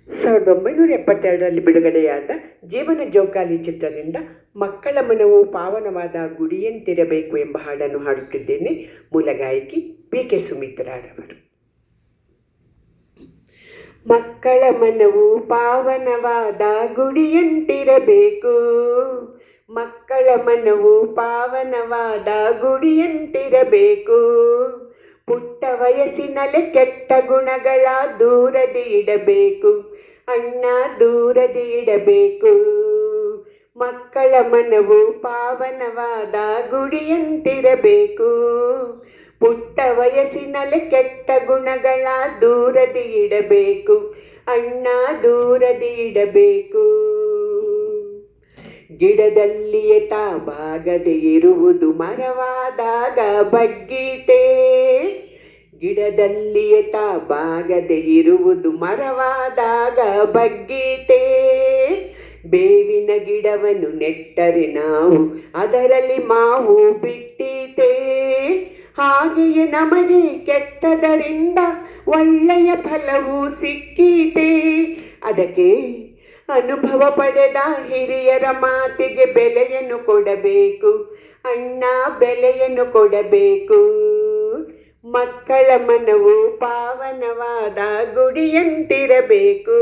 1972ರಲ್ಲಿ ಬಿಡುಗಡೆಯಾದ ಜೀವನ ಜೋಕಾಲಿ ಚಿತ್ರದಿಂದ ಮಕ್ಕಳ ಮನವು ಪಾವನವಾದ ಗುಡಿಯಂತಿರಬೇಕು ಎಂಬ ಹಾಡನ್ನು ಹಾಡುತ್ತಿದ್ದೇನೆ. ಮೂಲ ಗಾಯಕಿ PK ಸುಮಿತ್ರಾರವರು. ಮಕ್ಕಳ ಮನವು ಪಾವನವಾದ ಗುಡಿಯಂತಿರಬೇಕು, ಮಕ್ಕಳ ಮನವು ಪಾವನವಾದ ಗುಡಿಯಂತಿರಬೇಕು. ಪುಟ್ಟ ವಯಸ್ಸಿನಲ್ಲೇ ಕೆಟ್ಟ ಗುಣಗಳ ದೂರದಿ ಇಡಬೇಕು, ಅಣ್ಣ ದೂರದಿ ಇಡಬೇಕು. ಮಕ್ಕಳ ಮನವು ಪಾವನವಾದ ಗುಡಿಯಂತಿರಬೇಕು, ಪುಟ್ಟ ವಯಸ್ಸಿನಲ್ಲೇ ಕೆಟ್ಟ ಗುಣಗಳ ದೂರದಿ ಇಡಬೇಕು, ಅಣ್ಣ ದೂರದಿ ಇಡಬೇಕು. ಗಿಡದಲ್ಲಿಯೇ ಬಾಗದೆ ಇರುವುದು ಮರವಾದಾಗ ಬಗ್ಗೀತೆ, ಗಿಡದಲ್ಲಿಯೇ ಬಾಗದೆ ಇರುವುದು ಮರವಾದಾಗ ಬಗ್ಗೀತೆ. ಬೇವಿನ ಗಿಡವನ್ನು ನೆಟ್ಟರೆ ನಾವು ಅದರಲ್ಲಿ ಮಾವು ಬಿಟ್ಟೀತೆ, ಹಾಗೆಯೇ ನಮಗೆ ಕೆಟ್ಟದರಿಂದ ಒಳ್ಳೆಯ ಫಲವು ಸಿಕ್ಕೀತೆ. ಅದಕ್ಕೆ ಅನುಭವ ಪಡೆದ ಹಿರಿಯರ ಮಾತಿಗೆ ಬೆಲೆಯನ್ನು ಕೊಡಬೇಕು, ಅಣ್ಣ ಬೆಲೆಯನ್ನು ಕೊಡಬೇಕು. ಮಕ್ಕಳ ಮನವು ಪಾವನವಾದ ಗುಡಿಯಂತಿರಬೇಕು,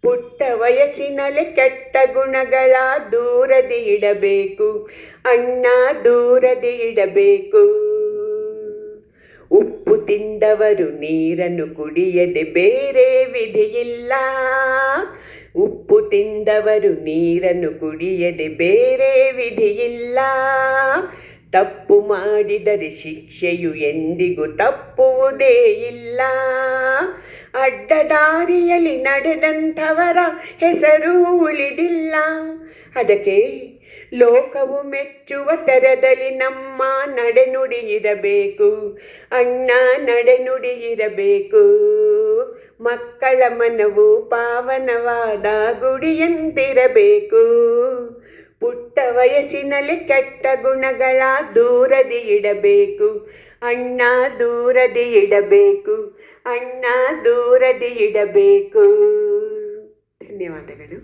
ಪುಟ್ಟ ವಯಸ್ಸಿನಲ್ಲೇ ಕೆಟ್ಟ ಗುಣಗಳ ದೂರದಿ ಇಡಬೇಕು, ಅಣ್ಣ ದೂರದಿ ಇಡಬೇಕು. ಉಪ್ಪು ತಿಂದವರು ನೀರನ್ನು ಕುಡಿಯದೆ ಬೇರೆ ವಿಧಿಯಿಲ್ಲ, ಉಪ್ಪು ತಿಂದವರು ನೀರನ್ನು ಕುಡಿಯದೆ ಬೇರೆ ವಿಧಿಯಿಲ್ಲ. ತಪ್ಪು ಮಾಡಿದರೆ ಶಿಕ್ಷೆಯು ಎಂದಿಗೂ ತಪ್ಪುವುದೇ ಇಲ್ಲ, ಅಡ್ಡದಾರಿಯಲ್ಲಿ ನಡೆದಂಥವರ ಹೆಸರು ಉಳಿದಿಲ್ಲ. ಅದಕ್ಕೆ ಲೋಕವು ಮೆಚ್ಚುವ ತೆರದಲ್ಲಿ ನಮ್ಮ ನಡೆನುಡಿ ಇರಬೇಕು, ಅಣ್ಣ ನಡೆನುಡಿ ಇರಬೇಕು. ಮಕ್ಕಳ ಮನವು ಪಾವನವಾದ ಗುಡಿಯಂತಿರಬೇಕು, ಪುಟ್ಟ ವಯಸ್ಸಿನಲ್ಲಿ ಕೆಟ್ಟ ಗುಣಗಳ ದೂರದಿ ಇಡಬೇಕು, ಅಣ್ಣ ದೂರದಿ ಇಡಬೇಕು, ಅಣ್ಣ ದೂರದಿ ಇಡಬೇಕು. ಧನ್ಯವಾದಗಳು.